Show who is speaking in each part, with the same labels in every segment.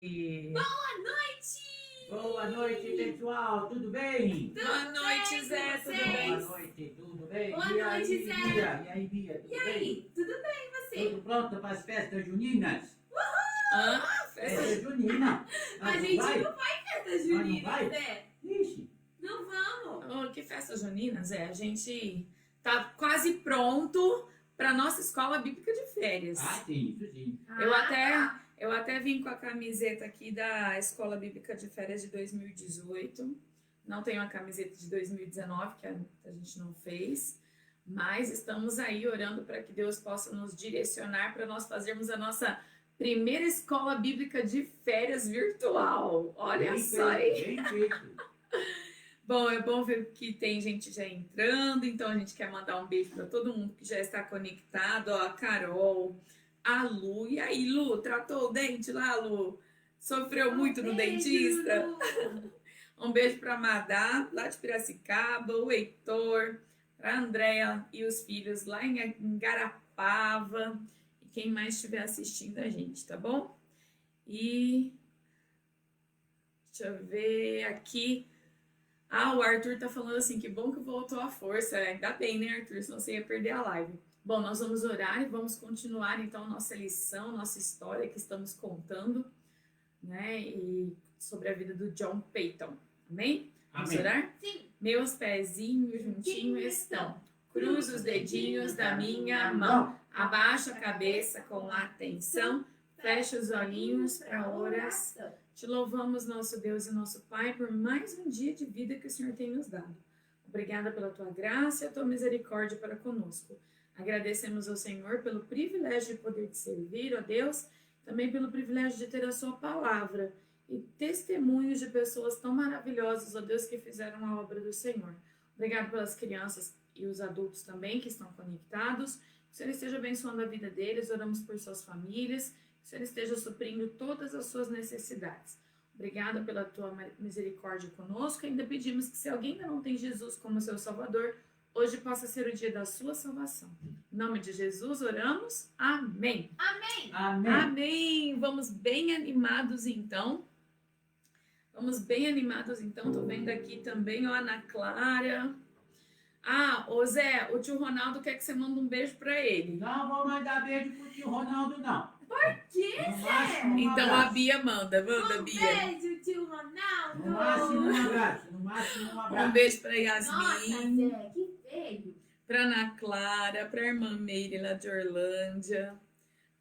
Speaker 1: Boa noite!
Speaker 2: Boa noite, pessoal, tudo bem?
Speaker 1: Boa noite, Zé, tudo bem?
Speaker 2: Boa noite, tudo bem?
Speaker 1: Boa
Speaker 2: E
Speaker 1: noite,
Speaker 2: aí,
Speaker 1: Zé.
Speaker 2: Bia? E aí, Bia, tudo
Speaker 1: E
Speaker 2: bem?
Speaker 1: aí, tudo bem você?
Speaker 2: Tudo pronto para as festas juninas?
Speaker 1: Festa
Speaker 2: Festa junina.
Speaker 1: A gente não vai festa junina,
Speaker 2: vai?
Speaker 1: Zé.
Speaker 2: Ixi,
Speaker 1: Não vamos.
Speaker 3: Oh, que festa junina, Zé. A gente tá quase pronto para nossa escola bíblica de férias.
Speaker 2: sim, isso sim.
Speaker 3: Eu até vim com a camiseta aqui da Escola Bíblica de Férias de 2018. Não tenho a camiseta de 2019, que a gente não fez. Mas estamos aí orando para que Deus possa nos direcionar para nós fazermos a nossa primeira escola bíblica de férias virtual. Olha
Speaker 2: Bem
Speaker 3: só
Speaker 2: feito,
Speaker 3: aí.
Speaker 2: bem feito.
Speaker 3: Bom, é bom ver que tem gente já entrando, então a gente quer mandar um beijo para todo mundo que já está conectado. Ó, a Carol, a Lu. E aí, Lu, tratou o dente lá, Lu? Sofreu muito no dentista?
Speaker 1: Lu.
Speaker 3: Um beijo para a Madá, lá de Piracicaba, o Heitor, para a Andréia e os filhos lá em Garapava. E quem mais estiver assistindo a gente, tá bom? E deixa eu ver aqui. O Arthur tá falando assim, que bom que voltou a força. Ainda bem, né, Arthur? Senão você ia perder a live. Bom, nós vamos orar e vamos continuar, então, nossa lição, nossa história que estamos contando, né? E sobre a vida do John Peyton. Amém? Vamos
Speaker 2: Amém.
Speaker 3: orar?
Speaker 1: Sim.
Speaker 3: Meus pezinhos juntinhos estão. Cruzo os dedinhos da minha mão. Abaixo a cabeça com atenção. Fecha os olhinhos para a oração. Te louvamos, nosso Deus e nosso Pai, por mais um dia de vida que o Senhor tem nos dado. Obrigada pela tua graça e a tua misericórdia para conosco. Agradecemos ao Senhor pelo privilégio de poder te servir, ó Deus, também pelo privilégio de ter a sua palavra e testemunhos de pessoas tão maravilhosas, ó Deus, que fizeram a obra do Senhor. Obrigado pelas crianças e os adultos também que estão conectados. Que o Senhor esteja abençoando a vida deles, oramos por suas famílias. Que o Senhor esteja suprindo todas as suas necessidades. Obrigada pela tua misericórdia conosco. Ainda pedimos que se alguém ainda não tem Jesus como seu Salvador, hoje possa ser o dia da sua salvação. Em nome de Jesus oramos. Amém.
Speaker 1: Amém.
Speaker 2: Amém.
Speaker 3: Amém. Vamos bem animados então. Tô vendo aqui também, ó, Ana Clara. Ô Zé, o tio Ronaldo quer que você mande um beijo pra ele.
Speaker 2: Não vou mandar beijo pro tio Ronaldo, não.
Speaker 1: Que,
Speaker 2: No
Speaker 1: Zé?
Speaker 2: máximo, um
Speaker 3: Então a
Speaker 2: abraço.
Speaker 3: Bia manda, Bia.
Speaker 1: Beijo, tio Ronaldo.
Speaker 2: No máximo, um abraço. No máximo, um abraço.
Speaker 3: Um beijo pra
Speaker 1: Nossa,
Speaker 3: Yasmin,
Speaker 1: Zé, que feio.
Speaker 3: pra Ana Clara, pra irmã Meire lá de Orlândia,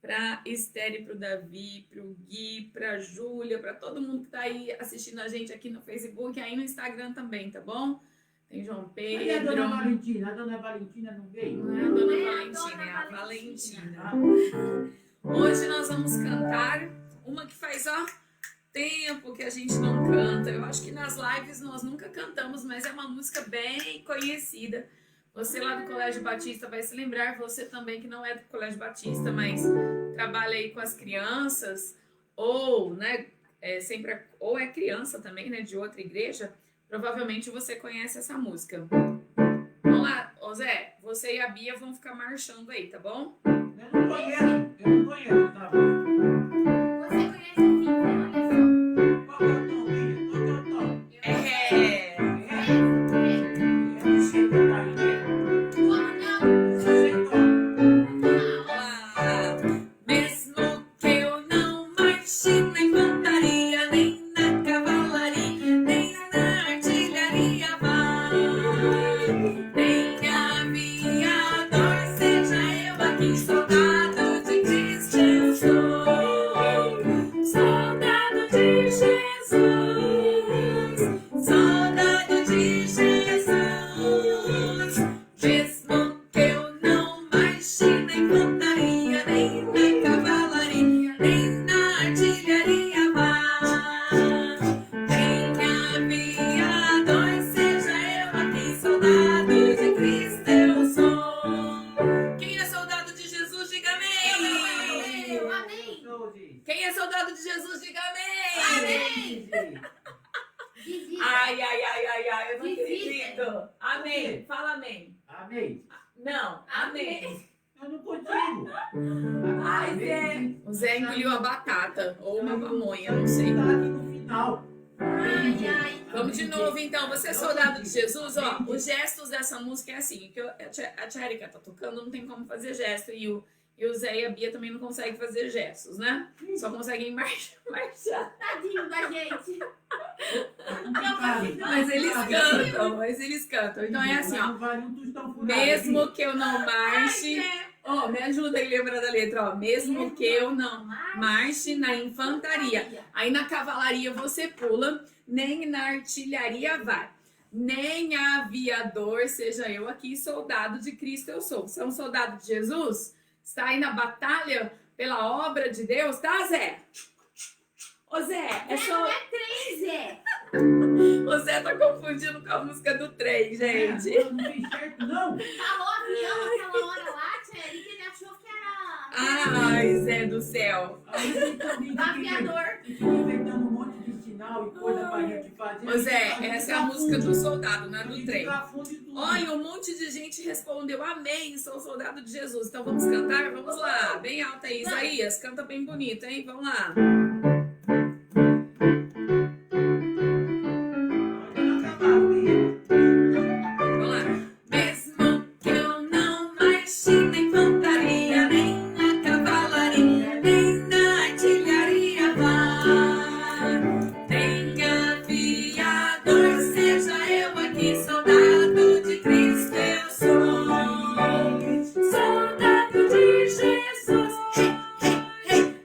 Speaker 3: pra Esther e pro Davi, pro Gui, pra Júlia, pra todo mundo que tá aí assistindo a gente aqui no Facebook e aí no Instagram também, tá bom? Tem João
Speaker 2: Cadê a
Speaker 3: Pedro.
Speaker 2: dona Valentina? A dona Valentina não veio?
Speaker 3: Não é a dona
Speaker 1: É a
Speaker 3: Valentina,
Speaker 1: dona
Speaker 3: é a
Speaker 1: Valentina.
Speaker 3: Valentina. Hoje nós vamos cantar uma que faz, tempo que a gente não canta. Eu acho que nas lives nós nunca cantamos, mas é uma música bem conhecida. Você lá do Colégio Batista vai se lembrar, você também que não é do Colégio Batista, mas trabalha aí com as crianças, ou, né, ou é criança também, né, de outra igreja, provavelmente você conhece essa música. Vamos lá, ô Zé, você e a Bia vão ficar marchando aí, tá bom?
Speaker 2: Eu não conheço, tá bom?
Speaker 1: Você conhece sim, Zé, olha só.
Speaker 2: Qual que é o tom, Bia? Qual que é o tom? Eu não sei cantar inteiro.
Speaker 1: Como não?
Speaker 2: Só sei tom.
Speaker 3: Mesmo que eu não marche na infantaria, nem na cavalaria, nem na artilharia vá, nem aviador seja eu aqui, soldado de Cristo eu sou, soldado de Jesus, soldado de Jesus. Mesmo que eu não marche na infantaria, nem na cavalaria, nem na artilharia vá, nem aviador seja eu aqui, soldado de Cristo eu sou. Quem é soldado de Jesus, diga amém.
Speaker 1: Eu, amém.
Speaker 2: Suzy.
Speaker 3: Quem é soldado de Jesus, diga amém.
Speaker 1: Amém.
Speaker 2: Suzy.
Speaker 1: Desista.
Speaker 3: Ai, eu não
Speaker 1: Desista.
Speaker 3: acredito. Amém. Fala amém.
Speaker 2: Amém.
Speaker 3: Não, amém.
Speaker 2: Eu não consigo.
Speaker 3: Ai, Zé. O Zé
Speaker 1: Não,
Speaker 3: escolheu a batata ou uma pamonha, não sei.
Speaker 2: Tá aqui no final.
Speaker 1: Ai, ai.
Speaker 3: Vamos de novo, então. Você é soldado de Jesus? Ó, os gestos dessa música é assim, que a tia Erika tá tocando, não tem como fazer gesto, e o Zé e a Bia também não conseguem fazer gestos, né? Só conseguem marchar.
Speaker 1: Tadinho da gente.
Speaker 3: Mas eles cantam. Então é assim, ó.
Speaker 2: Vai um tostão furado.
Speaker 3: Mesmo que eu não marche... Ó, me ajuda aí a lembrar da letra, ó. Mesmo que eu não marche na infantaria. Aí na cavalaria você pula, nem na artilharia vai. Nem aviador, seja eu aqui, soldado de Cristo eu sou. Você é um soldado de Jesus? Está aí na batalha pela obra de Deus, tá, Zé? Ô, Zé, é só...
Speaker 1: Não é 3, Zé.
Speaker 3: O Zé tá confundindo com a música do trem, gente.
Speaker 2: Não fez certo, não.
Speaker 1: Falou avião aquela hora lá, tia Erika, ele achou que era
Speaker 3: Ai, Zé do céu.
Speaker 2: Aí ele também
Speaker 1: aviador.
Speaker 2: fica inventando um monte de sinal e coisa pra gente fazer.
Speaker 3: Ô, Zé, essa é a música do soldado, não é
Speaker 2: A
Speaker 3: do
Speaker 2: gente
Speaker 3: trem.
Speaker 2: confunde tudo.
Speaker 3: Olha, um monte de gente respondeu amém, sou soldado de Jesus. Então vamos cantar? Vamos lá, bem alta aí, Isaías, canta bem bonito, hein? Vamos lá. Vamos lá. Mesmo que eu não marche na infantaria, nem na cavalaria, nem na artilharia vá. Nem aviador, seja eu aqui, soldado de Cristo eu sou. Soldado de Jesus.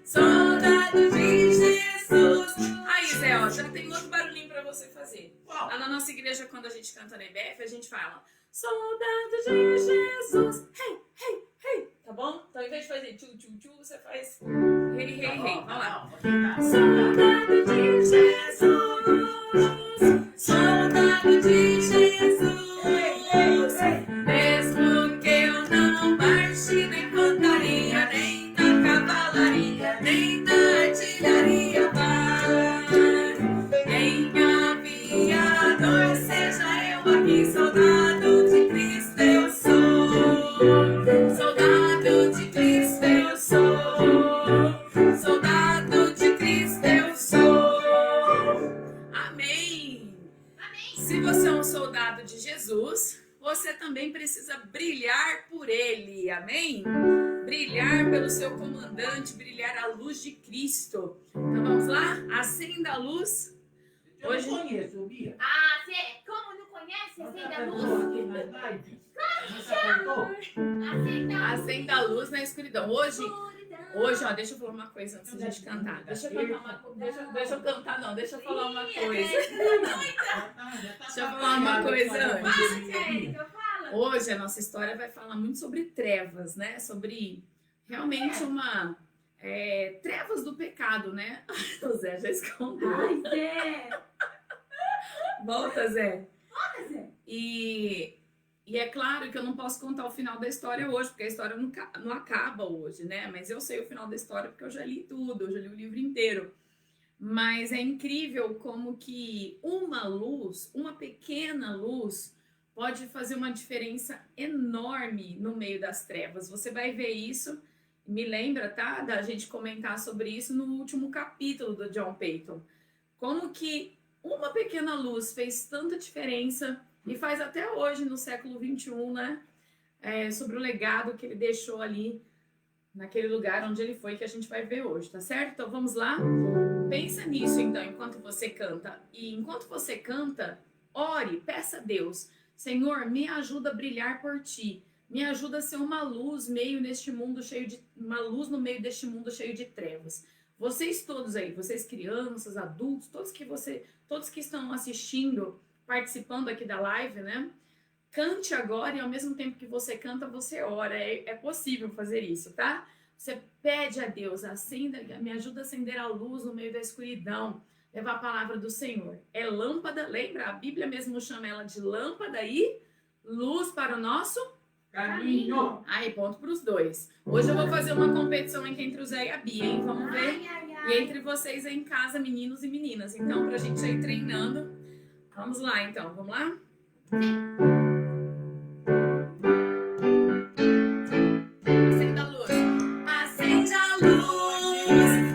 Speaker 3: Soldado de Jesus. Aí, Zé, ó, já tem outro barulhinho pra você fazer. Lá na nossa igreja, quando a gente canta na IBF, a gente fala soldado de Jesus, hey, hey, hey, tá bom? Então, ao invés de fazer tchu, tchu, tchu, você faz hey, hey, hey, vamos lá. Soldado de Jesus, soldado de Jesus, mesmo que eu não marche na infantaria, nem na cavalaria, nem na artilharia vai, nem aviador, seja eu aqui, soldado de Cristo eu sou, soldado de Cristo eu sou, soldado de Cristo eu sou. Amém. Se você é um soldado de Jesus, você também precisa brilhar por ele, amém? Brilhar pelo seu comandante, brilhar à luz de Cristo. Então vamos lá? Acenda a luz.
Speaker 2: Eu não conheço, Bia.
Speaker 1: Ah, Zé, como não conhece? Acende a luz.
Speaker 3: Acenda a luz na escuridão. Hoje, ó, deixa eu falar uma coisa antes da gente cantar. Deixa eu cantar, não, deixa eu falar uma coisa. Deixa eu falar uma coisa antes. Hoje a nossa história vai falar muito sobre trevas, né? Sobre realmente uma... trevas do pecado, né? O Zé já escondeu.
Speaker 1: Ai, Zé.
Speaker 3: Volta, Zé.
Speaker 1: Olha, Zé.
Speaker 3: E é claro que eu não posso contar o final da história hoje, porque a história não acaba hoje, né? Mas eu sei o final da história porque eu já li tudo, eu já li o livro inteiro. Mas é incrível como que uma luz, uma pequena luz, pode fazer uma diferença enorme no meio das trevas. Você vai ver isso, me lembra, tá? Da gente comentar sobre isso no último capítulo do John Peyton. Como que uma pequena luz fez tanta diferença e faz até hoje no século XXI, né? Sobre o legado que ele deixou ali naquele lugar onde ele foi, que a gente vai ver hoje, tá certo? Então vamos lá? Pensa nisso então, enquanto você canta. E enquanto você canta, ore, peça a Deus: Senhor, me ajuda a brilhar por ti. Me ajuda a ser uma luz uma luz no meio deste mundo cheio de trevas. Vocês todos aí, vocês crianças, adultos, todos que estão assistindo, participando aqui da live, né? Cante agora e ao mesmo tempo que você canta, você ora. É possível fazer isso, tá? Você pede a Deus, me ajuda a acender a luz no meio da escuridão. Levar a palavra do Senhor. É lâmpada, lembra? A Bíblia mesmo chama ela de lâmpada e luz para o nosso
Speaker 2: Caminho.
Speaker 3: Aí, ponto para os dois. Hoje eu vou fazer uma competição aqui entre o Zé e a Bia, hein? Vamos ver. E entre vocês aí em casa, meninos e meninas. Então, pra gente ir treinando. Vamos lá, então. Vamos lá? Acenda a luz. Acende a luz.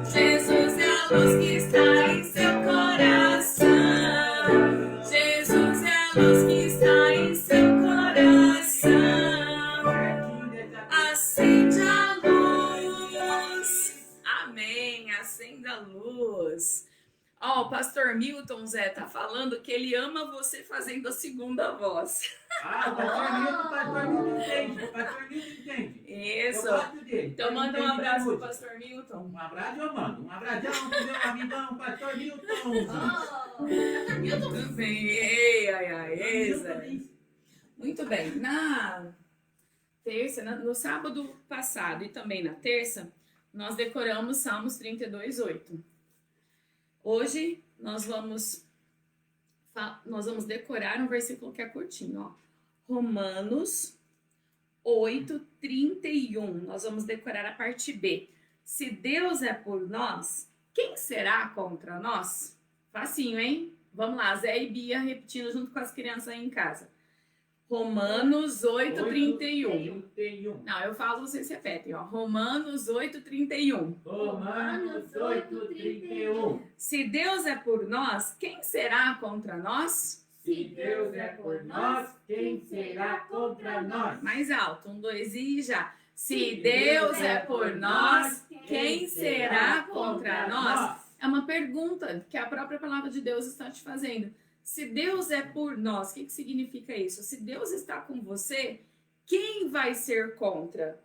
Speaker 3: Jesus é a luz que está em seu coração. Jesus é a luz que está em seu coração. Acende a luz. Amém. Acenda a luz. Ó, o pastor Milton, Zé, tá falando que ele ama você fazendo a segunda voz.
Speaker 2: Ah, o pastor Milton entende. O pastor Milton entende.
Speaker 3: Isso.
Speaker 2: Eu gosto dele.
Speaker 3: Então
Speaker 2: Ele
Speaker 3: manda um
Speaker 2: entende
Speaker 3: abraço pro
Speaker 2: muito.
Speaker 3: pastor Milton.
Speaker 2: Um abraço eu mando. Um abração pro meu amigão, pastor Milton.
Speaker 3: Tudo bem. Ei, ai, ai, ei, Zé. Muito bem. Na terça, no sábado passado e também na terça, nós decoramos Salmos 32:8. Hoje nós vamos decorar um versículo que é curtinho, ó. Romanos 8:31. Nós vamos decorar a parte B. Se Deus é por nós, quem será contra nós? Facinho, hein? Vamos lá, Zé e Bia repetindo junto com as crianças aí em casa. Romanos 8:31.
Speaker 2: 31.
Speaker 3: Não, eu falo, vocês repetem, ó. Romanos 8:31.
Speaker 2: Romanos 8:31.
Speaker 3: Se Deus é por nós, quem será contra nós?
Speaker 2: Se Deus é por nós, quem será contra nós?
Speaker 3: Mais alto, 1, 2 e já. Se Deus é por nós, quem será contra nós? É uma pergunta que a própria palavra de Deus está te fazendo. Se Deus é por nós, o que significa isso? Se Deus está com você, quem vai ser contra?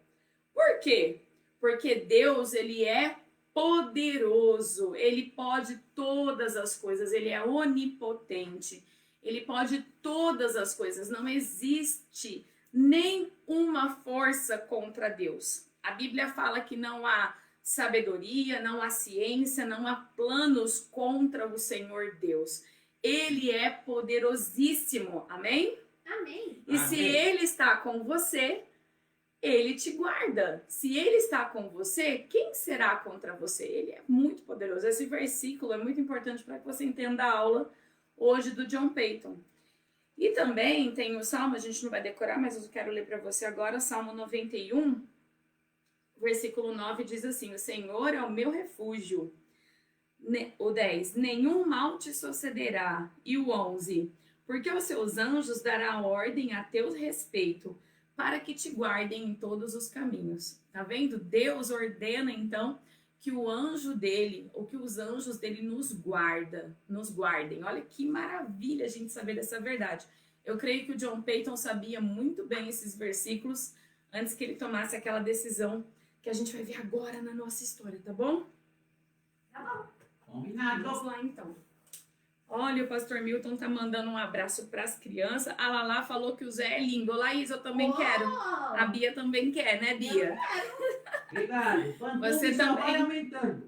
Speaker 3: Por quê? Porque Deus, ele é poderoso, ele pode todas as coisas, ele é onipotente, ele pode todas as coisas, não existe nenhuma força contra Deus. A Bíblia fala que não há sabedoria, não há ciência, não há planos contra o Senhor Deus. Ele é poderosíssimo, amém?
Speaker 1: Amém.
Speaker 3: E se ele está com você, ele te guarda. Se ele está com você, quem será contra você? Ele é muito poderoso. Esse versículo é muito importante para que você entenda a aula hoje do John Payton. E também tem o Salmo, a gente não vai decorar, mas eu quero ler para você agora, Salmo 91, versículo 9 diz assim: o Senhor é o meu refúgio. O 10, nenhum mal te sucederá. E o 11, porque os seus anjos dará ordem a teu respeito, para que te guardem em todos os caminhos. Tá vendo? Deus ordena, então, que o anjo dele, ou que os anjos dele nos guardem. Olha que maravilha a gente saber dessa verdade. Eu creio que o John Payton sabia muito bem esses versículos antes que ele tomasse aquela decisão que a gente vai ver agora na nossa história, tá bom?
Speaker 1: Tá bom.
Speaker 2: Combinado.
Speaker 3: Vamos lá, então. Olha, o pastor Milton tá mandando um abraço para as crianças. A Lala falou que o Zé é lindo. Laís, eu também quero. A Bia também quer, né, Bia?
Speaker 2: Obrigado.
Speaker 3: Você também,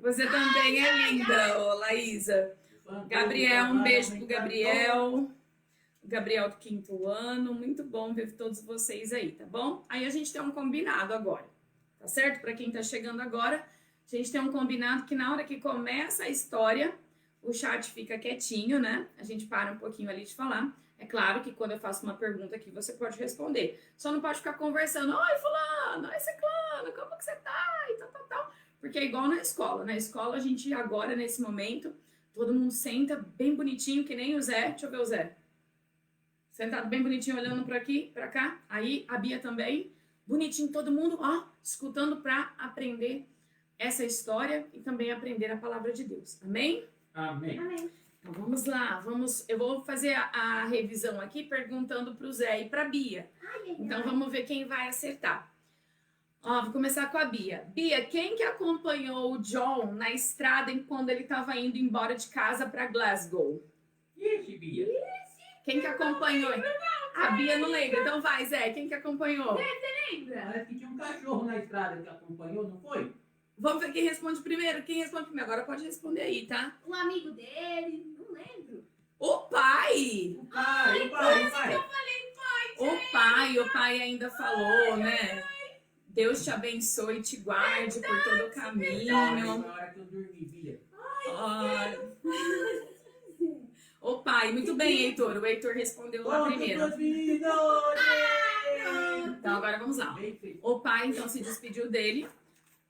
Speaker 3: você também é linda, ô, Laísa. Gabriel, um beijo pro Gabriel. O Gabriel do 5º ano. Muito bom ver todos vocês aí, tá bom? Aí a gente tem um combinado agora, tá certo? Para quem tá chegando agora, a gente tem um combinado que na hora que começa a história, o chat fica quietinho, né? A gente para um pouquinho ali de falar. É claro que quando eu faço uma pergunta aqui, você pode responder. Só não pode ficar conversando. Oi, fulano, oi, ciclano, como que você tá? E tal. Porque é igual na escola. Na escola, a gente agora, nesse momento, todo mundo senta bem bonitinho, que nem o Zé. Deixa eu ver o Zé. Sentado bem bonitinho, olhando para aqui, para cá. Aí, a Bia também. Bonitinho, todo mundo, ó, escutando para aprender essa história e também aprender a palavra de Deus. Amém?
Speaker 2: Amém.
Speaker 1: Amém.
Speaker 3: Então vamos lá, eu vou fazer a revisão aqui perguntando para o Zé e para a Bia. Então vamos ver quem vai acertar. Ó, vou começar com a Bia. Bia, quem que acompanhou o John na estrada quando ele estava indo embora de casa para Glasgow?
Speaker 2: Ixi, Bia.
Speaker 3: Quem que acompanhou? A Bia não lembra. Então vai, Zé, quem que acompanhou?
Speaker 1: Lembra?
Speaker 2: Parece que tinha um cachorro na estrada que acompanhou, não foi?
Speaker 3: Vamos ver quem responde primeiro. Quem responde primeiro? Agora pode responder aí, tá?
Speaker 1: Um amigo dele, não lembro.
Speaker 3: O pai!
Speaker 2: O pai.
Speaker 3: O pai ainda falou, né? Deus te abençoe e te guarde por todo o caminho.
Speaker 2: Na hora que eu dormi, Bia.
Speaker 3: O pai, muito bem, Heitor. O Heitor respondeu lá primeiro. Então agora vamos lá. O pai então se despediu dele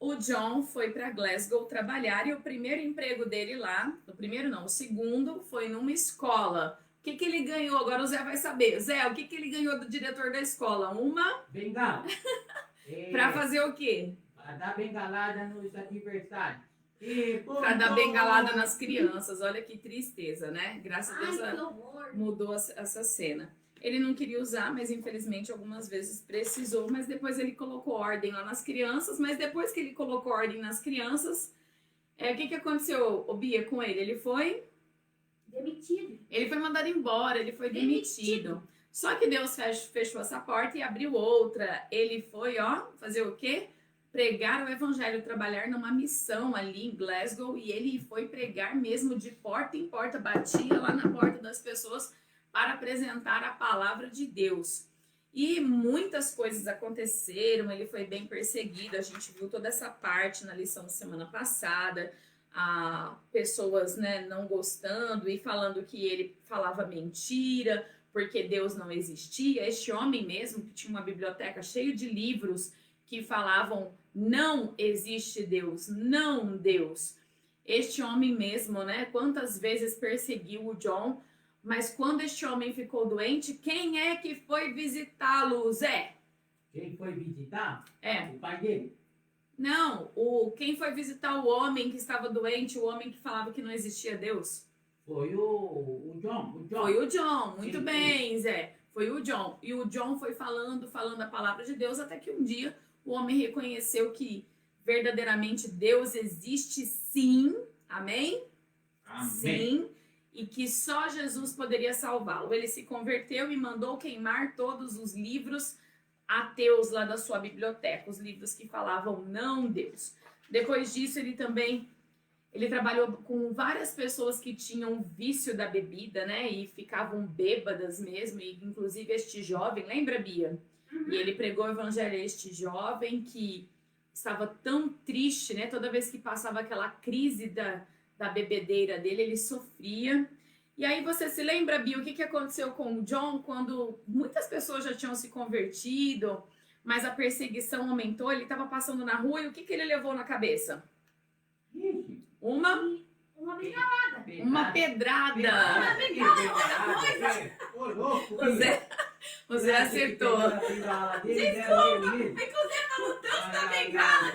Speaker 3: o John foi para Glasgow trabalhar e o primeiro emprego dele lá, o primeiro não, o segundo foi numa escola. O que ele ganhou? Agora o Zé vai saber. Zé, o que ele ganhou do diretor da escola? Uma?
Speaker 2: Bengala.
Speaker 3: Para fazer o quê?
Speaker 2: Para dar bengalada nos adversários.
Speaker 3: Para dar bengalada nas crianças. Olha que tristeza, né? Graças a
Speaker 1: Ai,
Speaker 3: Deus
Speaker 1: que horror.
Speaker 3: mudou essa cena. Ele não queria usar, mas infelizmente algumas vezes precisou. Mas depois ele colocou ordem lá nas crianças. Mas depois que ele colocou ordem nas crianças, o que aconteceu, Bia, com ele? Ele foi
Speaker 1: Demitido.
Speaker 3: mandado embora, ele foi demitido. Só que Deus fechou essa porta e abriu outra. Ele foi, fazer o quê? Pregar o evangelho, trabalhar numa missão ali em Glasgow. E ele foi pregar mesmo de porta em porta, batia lá na porta das pessoas para apresentar a palavra de Deus. E muitas coisas aconteceram, ele foi bem perseguido, a gente viu toda essa parte na lição da semana passada, pessoas, né, não gostando e falando que ele falava mentira, porque Deus não existia. Este homem mesmo, que tinha uma biblioteca cheia de livros que falavam, não existe Deus, não Deus. Este homem mesmo, né, quantas vezes perseguiu o John. Mas quando este homem ficou doente, quem é que foi visitá-lo, Zé?
Speaker 2: Quem foi visitar?
Speaker 3: É.
Speaker 2: O pai dele.
Speaker 3: Não, quem foi visitar o homem que estava doente, o homem que falava que não existia Deus?
Speaker 2: Foi o John.
Speaker 3: Foi o John, muito
Speaker 2: Sim,
Speaker 3: bem, Zé. Foi o John. E o John foi falando a palavra de Deus, até que um dia o homem reconheceu que verdadeiramente Deus existe sim. Amém?
Speaker 2: Amém.
Speaker 3: Sim. E que só Jesus poderia salvá-lo. Ele se converteu e mandou queimar todos os livros ateus lá da sua biblioteca, os livros que falavam não Deus. Depois disso, ele trabalhou com várias pessoas que tinham vício da bebida, né? E ficavam bêbadas mesmo, e inclusive este jovem, lembra, Bia? E ele pregou o evangelho a este jovem que estava tão triste, né? Toda vez que passava aquela crise da bebedeira dele, ele sofria. E aí você se lembra, Bia, o que aconteceu com o John quando muitas pessoas já tinham se convertido, mas a perseguição aumentou, ele estava passando na rua e o que ele levou na cabeça? Uma
Speaker 1: bengala.
Speaker 3: Uma pedrada. Você acertou.
Speaker 1: Desculpa, é que o Zé falou tanto da bengala,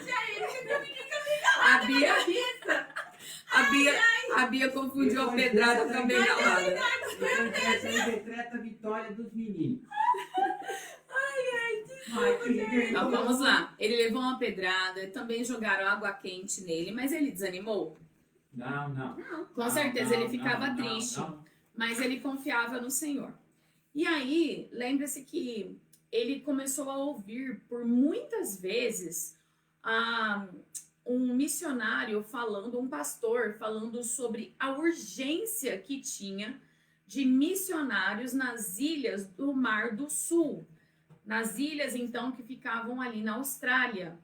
Speaker 3: A Bia confundiu a pedrada com a bengalada.
Speaker 2: Essa decreta a vitória dos meninos.
Speaker 3: Então vamos lá. Ele levou uma pedrada, também jogaram água quente nele, mas ele desanimou?
Speaker 2: Não.
Speaker 3: Com certeza ele ficava triste, mas ele confiava no Senhor. E aí, lembre-se que ele começou a ouvir por muitas vezes um missionário falando, um pastor falando sobre a urgência que tinha de missionários nas ilhas do Mar do Sul. Nas ilhas, então, que ficavam ali na Austrália,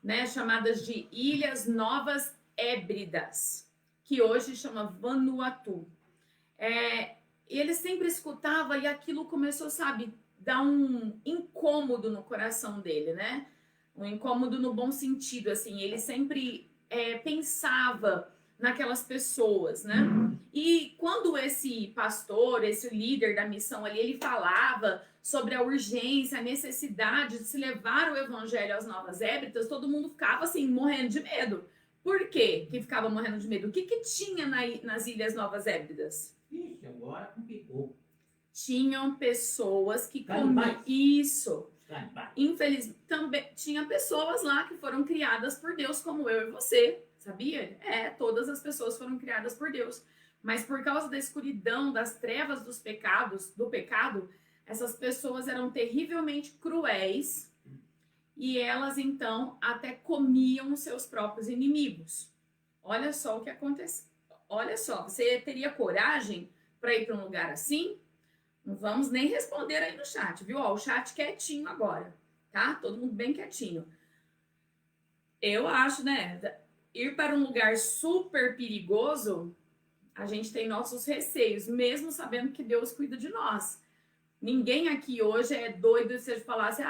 Speaker 3: né, chamadas de Ilhas Novas Hébridas, que hoje chama Vanuatu. E ele sempre escutava e aquilo começou, sabe, dar um incômodo no coração dele, né? Um incômodo no bom sentido, assim. Ele sempre pensava naquelas pessoas, né? E quando esse pastor, esse líder da missão ali, ele falava sobre a urgência, a necessidade de se levar o evangelho às Novas Hébridas, todo mundo ficava assim, morrendo de medo. Por quê que ficava morrendo de medo? O que tinha nas Ilhas Novas Hébridas?
Speaker 2: Ixi, agora complicou.
Speaker 3: Tinham pessoas que
Speaker 2: Canibais.
Speaker 3: Isso.
Speaker 2: Canibais.
Speaker 3: Infelizmente, também tinha pessoas lá que foram criadas por Deus, como eu e você, sabia? Todas as pessoas foram criadas por Deus. Mas por causa da escuridão, das trevas do pecado, essas pessoas eram terrivelmente cruéis e elas, então, até comiam seus próprios inimigos. Olha só o que aconteceu. Olha só, você teria coragem para ir para um lugar assim? Não vamos nem responder aí no chat, viu? O chat quietinho agora, tá? Todo mundo bem quietinho. Eu acho, né? Ir para um lugar super perigoso, a gente tem nossos receios, mesmo sabendo que Deus cuida de nós. Ninguém aqui hoje é doido se eu falasse,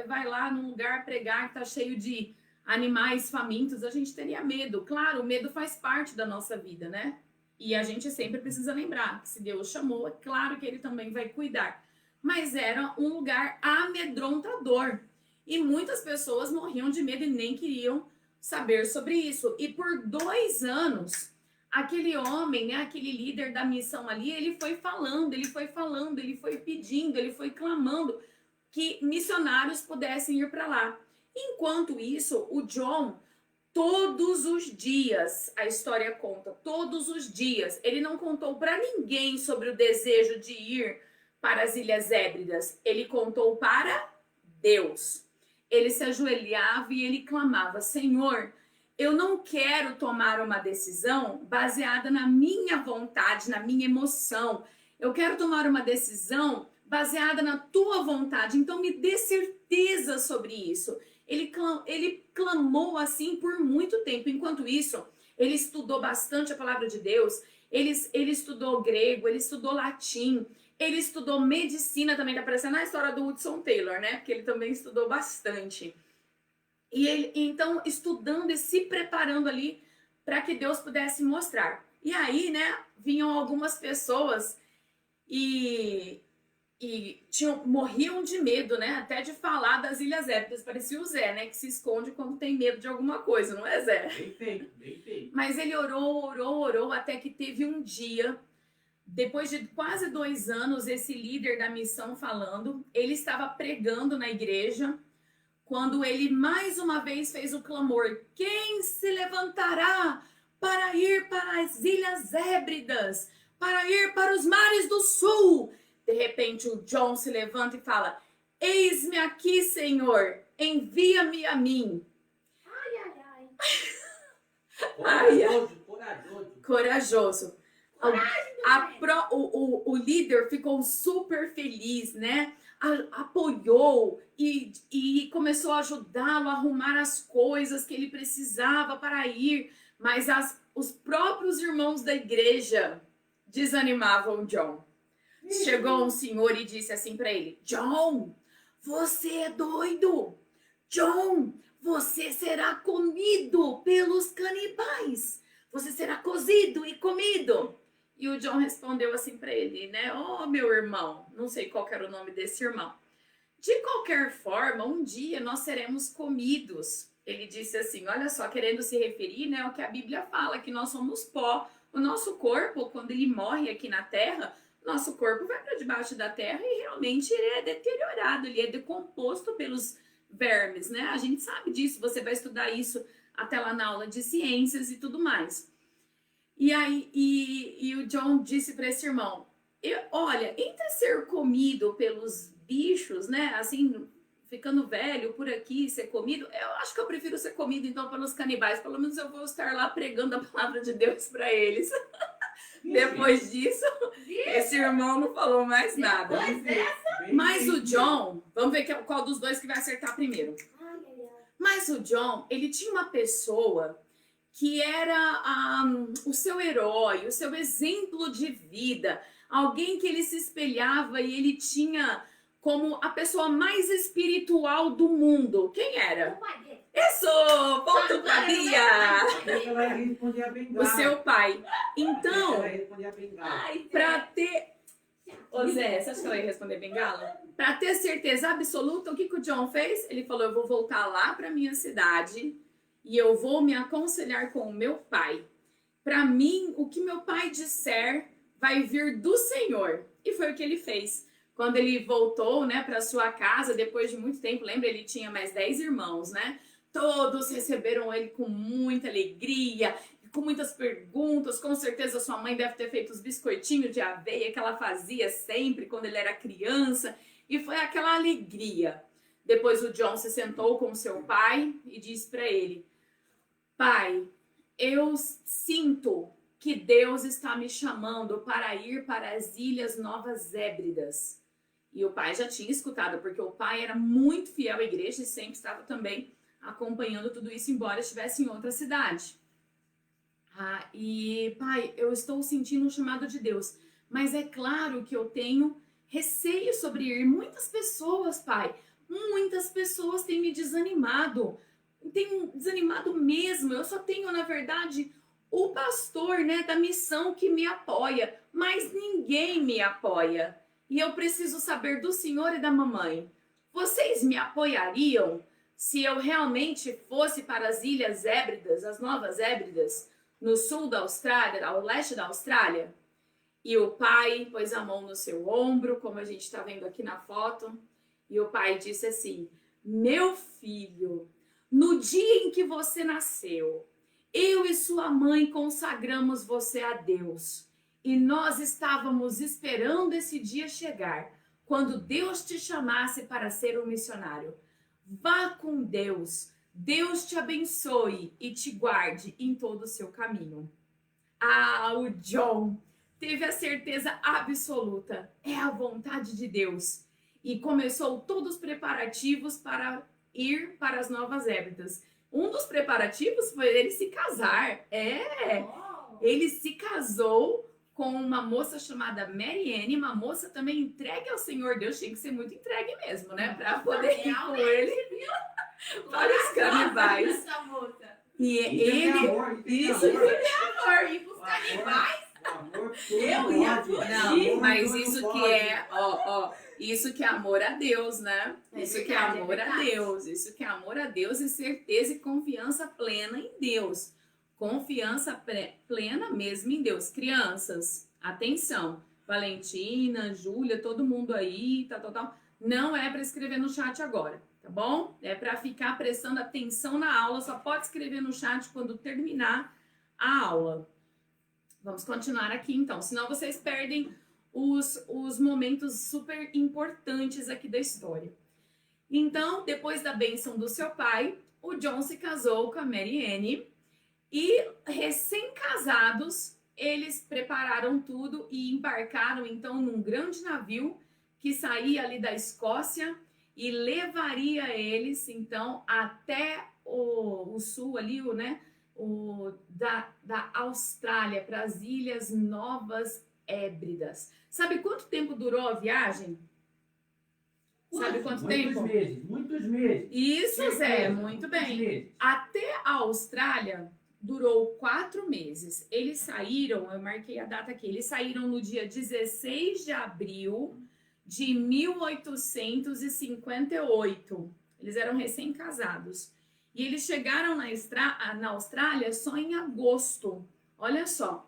Speaker 3: vai lá num lugar pregar que tá cheio de animais famintos, a gente teria medo. Claro, o medo faz parte da nossa vida, né? E a gente sempre precisa lembrar que se Deus chamou, é claro que ele também vai cuidar. Mas era um lugar amedrontador. E muitas pessoas morriam de medo e nem queriam saber sobre isso. E por 2 anos, aquele homem, né, aquele líder da missão ali, ele foi falando, ele foi pedindo, ele foi clamando que missionários pudessem ir para lá. Enquanto isso, o John, todos os dias, a história conta, todos os dias, ele não contou para ninguém sobre o desejo de ir para as Ilhas Hébridas. Ele contou para Deus. Ele se ajoelhava e ele clamava: Senhor, eu não quero tomar uma decisão baseada na minha vontade, na minha emoção. Eu quero tomar uma decisão baseada na tua vontade. Então me dê certeza sobre isso. Ele clamou assim por muito tempo. Enquanto isso, ele estudou bastante a palavra de Deus. Ele estudou grego, ele estudou latim, ele estudou medicina também. Tá parecendo a história do Hudson Taylor, né? Porque ele também estudou bastante. E ele, então, estudando e se preparando ali para que Deus pudesse mostrar. E aí, né, vinham algumas pessoas e morriam de medo, né, até de falar das Ilhas Hébridas. Parecia o Zé, né, que se esconde quando tem medo de alguma coisa, não é, Zé?
Speaker 2: Bem feito, bem feito.
Speaker 3: Mas ele orou, até que teve um dia, depois de quase 2 anos, esse líder da missão falando, ele estava pregando na igreja, quando ele mais uma vez fez o clamor: quem se levantará para ir para as Ilhas Hébridas, para ir para os mares do sul? De repente o John se levanta e fala: eis-me aqui, Senhor, envia-me a mim. Corajoso. O líder ficou super feliz, né? Apoiou e começou a ajudá-lo a arrumar as coisas que ele precisava para ir. Mas os próprios irmãos da igreja desanimavam John. Chegou um senhor e disse assim para ele: John, você é doido. John, você será comido pelos canibais. Você será cozido e comido. E o John respondeu assim para ele, né? Oh, meu irmão, não sei qual era o nome desse irmão. De qualquer forma, um dia nós seremos comidos. Ele disse assim, olha só, querendo se referir, né, ao que a Bíblia fala, que nós somos pó. O nosso corpo, quando ele morre aqui na terra, nosso corpo vai para debaixo da terra e realmente ele é deteriorado, ele é decomposto pelos vermes, né? A gente sabe disso, você vai estudar isso até lá na aula de ciências e tudo mais. E aí, e o John disse para esse irmão, olha, entre ser comido pelos bichos, né, assim, ficando velho por aqui, ser comido, eu acho que eu prefiro ser comido então pelos canibais, pelo menos eu vou estar lá pregando a palavra de Deus para eles. Depois disso, esse irmão não falou mais nada. Mas o John, vamos ver qual dos dois que vai acertar primeiro. Mas o John, ele tinha uma pessoa que era o seu herói, o seu exemplo de vida, alguém que ele se espelhava e ele tinha como a pessoa mais espiritual do mundo. Quem era? Isso! Ponto pra Bia!
Speaker 2: Ela ia responder a bengala.
Speaker 3: O seu pai. Então,
Speaker 2: Ela ia responder a bengala.
Speaker 3: pra ter... Ô Zé, você acha que ela ia responder bengala? Pra ter certeza absoluta, o que o John fez? Ele falou, eu vou voltar lá pra minha cidade e eu vou me aconselhar com o meu pai. Pra mim, o que meu pai disser vai vir do Senhor. E foi o que ele fez. Quando ele voltou, né, para sua casa, depois de muito tempo, lembra, ele tinha mais 10 irmãos, né? Todos receberam ele com muita alegria, com muitas perguntas. Com certeza sua mãe deve ter feito os biscoitinhos de aveia que ela fazia sempre quando ele era criança. E foi aquela alegria. Depois o John se sentou com seu pai e disse para ele, pai, eu sinto que Deus está me chamando para ir para as Ilhas Novas Hébridas. E o pai já tinha escutado, porque o pai era muito fiel à igreja e sempre estava também acompanhando tudo isso, embora estivesse em outra cidade. E pai, eu estou sentindo um chamado de Deus, mas é claro que eu tenho receio sobre ir. Muitas pessoas, pai, muitas pessoas têm me desanimado. tenho desanimado mesmo. Eu só tenho, na verdade, o pastor, né, da missão que me apoia, mas ninguém me apoia. E eu preciso saber do senhor e da mamãe. Vocês me apoiariam se eu realmente fosse para as Ilhas Hébridas, as Novas Hébridas, no sul da Austrália, ao leste da Austrália? E o pai pôs a mão no seu ombro, como a gente está vendo aqui na foto, e o pai disse assim: meu filho, no dia em que você nasceu, eu e sua mãe consagramos você a Deus. E nós estávamos esperando esse dia chegar, quando Deus te chamasse para ser um missionário. Vá com Deus. Deus te abençoe e te guarde em todo o seu caminho. Ah, o John teve a certeza absoluta. É a vontade de Deus. E começou todos os preparativos para ir para as Novas Hébridas. Um dos preparativos foi ele se casar. Ele se casou com uma moça chamada Mary Ann, uma moça também entregue ao Senhor Deus. Tinha que ser muito entregue mesmo, né? Para poder ir com ele para os canibais. E ele... Isso é amor. Ir para os canibais. Eu ia fugir. Não, mas isso que é... Isso que é amor a Deus, né? Isso que é amor a Deus. Isso que é amor a Deus e certeza e confiança plena em Deus. Confiança plena mesmo em Deus. Crianças, atenção. Valentina, Júlia, todo mundo aí, tal. Não é para escrever no chat agora, tá bom? É para ficar prestando atenção na aula. Só pode escrever no chat quando terminar a aula. Vamos continuar aqui então, senão vocês perdem os momentos super importantes aqui da história. Então, depois da bênção do seu pai, o John se casou com a Mary Ann e, recém-casados, eles prepararam tudo e embarcaram, então, num grande navio que saía ali da Escócia e levaria eles, então, até o sul ali, da Austrália, para as Ilhas Novas Hébridas. Sabe quanto tempo durou a viagem? Sabe quanto tempo?
Speaker 2: Muitos meses.
Speaker 3: Isso, Zé, muito bem. Até a Austrália durou 4 meses. Eles saíram, eu marquei a data aqui, eles saíram no dia 16 de abril de 1858. Eles eram recém-casados. E eles chegaram na Austrália só em agosto. Olha só.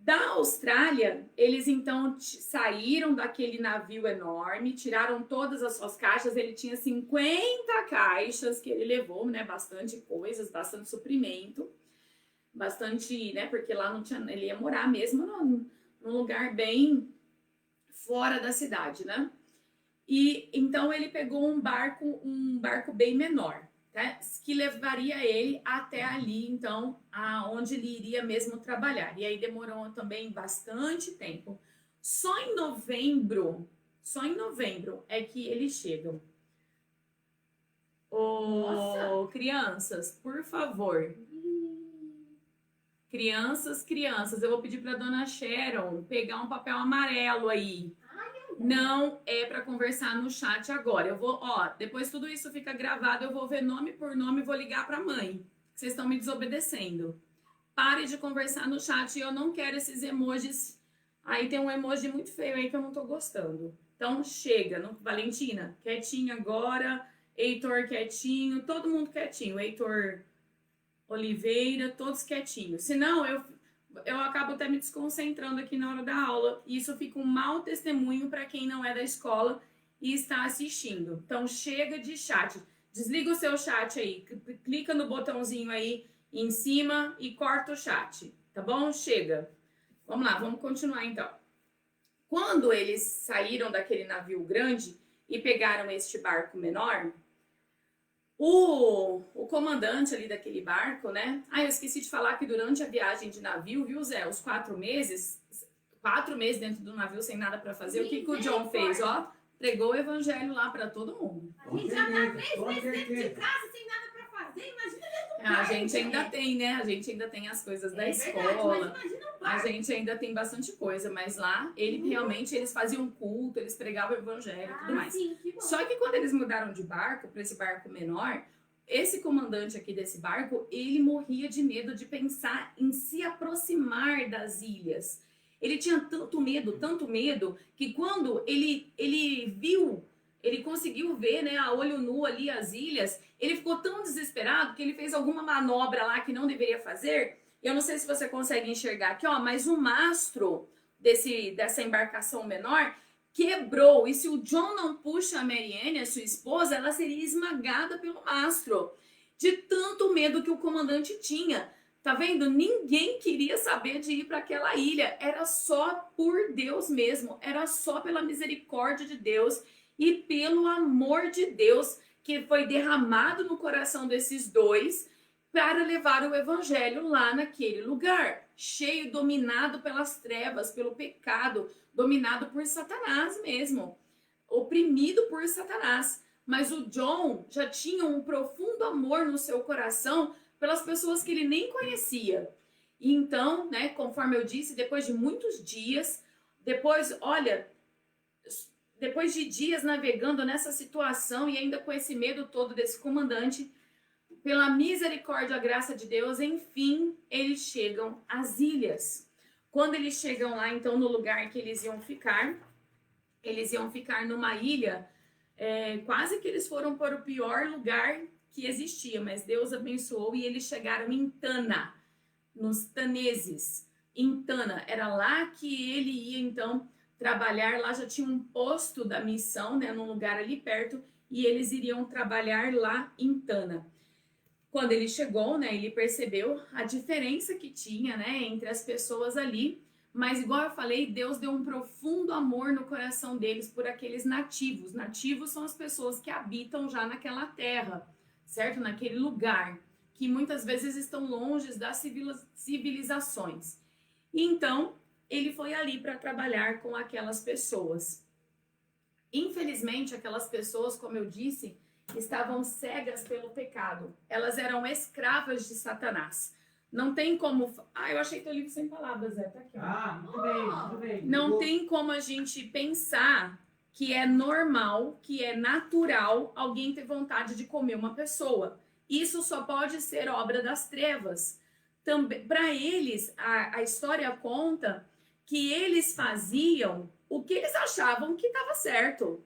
Speaker 3: Da Austrália, eles então saíram daquele navio enorme, tiraram todas as suas caixas. Ele tinha 50 caixas que ele levou, né? Bastante coisas, bastante suprimento. Bastante, né? Porque lá não tinha, ele ia morar mesmo num lugar bem fora da cidade, né? E então ele pegou um barco bem menor, tá? Que levaria ele até ali, então, aonde ele iria mesmo trabalhar. E aí demorou também bastante tempo. Só em novembro é que eles chegam. Crianças, por favor. Crianças, eu vou pedir para dona Sharon pegar um papel amarelo aí. Não é para conversar no chat agora. Eu vou, depois tudo isso fica gravado, eu vou ver nome por nome e vou ligar para a mãe. Vocês estão me desobedecendo. Pare de conversar no chat, eu não quero esses emojis. Aí tem um emoji muito feio aí que eu não tô gostando. Então chega, Valentina, quietinho agora. Heitor quietinho, todo mundo quietinho. Heitor Oliveira, todos quietinhos. Senão eu acabo até me desconcentrando aqui na hora da aula. E isso fica um mau testemunho para quem não é da escola e está assistindo. Então, chega de chat. Desliga o seu chat aí. Clica no botãozinho aí em cima e corta o chat. Tá bom? Chega. Vamos lá, vamos continuar então. Quando eles saíram daquele navio grande e pegaram este barco menor, o comandante ali daquele barco, né? Eu esqueci de falar que durante a viagem de navio, viu, Zé? Os 4 meses dentro do navio sem nada para fazer. O que o John fez? Pregou o evangelho lá para todo mundo.
Speaker 1: A gente já tá 3 meses dentro de casa sem nada para fazer. Imagina dentro do barco.
Speaker 3: A gente ainda tem, né? A gente ainda tem as coisas da escola.
Speaker 1: Verdade,
Speaker 3: a gente ainda tem bastante coisa, mas lá eles faziam culto, eles pregavam o evangelho e tudo mais.
Speaker 1: Sim, que bom.
Speaker 3: Só que quando eles mudaram de barco para esse barco menor, esse comandante aqui desse barco, ele morria de medo de pensar em se aproximar das ilhas. Ele tinha tanto medo, que quando ele viu, ele conseguiu ver, né, a olho nu ali as ilhas, ele ficou tão desesperado que ele fez alguma manobra lá que não deveria fazer. Eu não sei se você consegue enxergar aqui, ó, mas o mastro dessa embarcação menor quebrou. E se o John não puxa a Mary Ann, a sua esposa, ela seria esmagada pelo mastro. De tanto medo que o comandante tinha. Tá vendo? Ninguém queria saber de ir para aquela ilha. Era só por Deus mesmo. Era só pela misericórdia de Deus e pelo amor de Deus que foi derramado no coração desses dois para levar o evangelho lá naquele lugar, cheio, dominado pelas trevas, pelo pecado, dominado por Satanás mesmo, oprimido por Satanás. Mas o John já tinha um profundo amor no seu coração pelas pessoas que ele nem conhecia. E então, né, conforme eu disse, depois de muitos dias, depois de dias navegando nessa situação e ainda com esse medo todo desse comandante, pela misericórdia e a graça de Deus, enfim, eles chegam às ilhas. Quando eles chegam lá, então, no lugar que eles iam ficar numa ilha, quase que eles foram para o pior lugar que existia, mas Deus abençoou e eles chegaram em Tana, nos Taneses. Em Tana, era lá que ele ia, então, trabalhar. Lá já tinha um posto da missão, né, num lugar ali perto, e eles iriam trabalhar lá em Tana. Quando ele chegou, né, ele percebeu a diferença que tinha, né, entre as pessoas ali, mas igual eu falei, Deus deu um profundo amor no coração deles por aqueles nativos. Nativos são as pessoas que habitam já naquela terra, certo? Naquele lugar, que muitas vezes estão longe das civilizações. E então, ele foi ali para trabalhar com aquelas pessoas. Infelizmente, aquelas pessoas, como eu disse, estavam cegas pelo pecado. Elas eram escravas de Satanás. Não tem como... eu achei teu livro sem palavras, Zé. Tá aqui, ó.
Speaker 2: Muito bem.
Speaker 3: Não tem como a gente pensar que é normal, que é natural alguém ter vontade de comer uma pessoa. Isso só pode ser obra das trevas. Para eles, a história conta que eles faziam o que eles achavam que estava certo.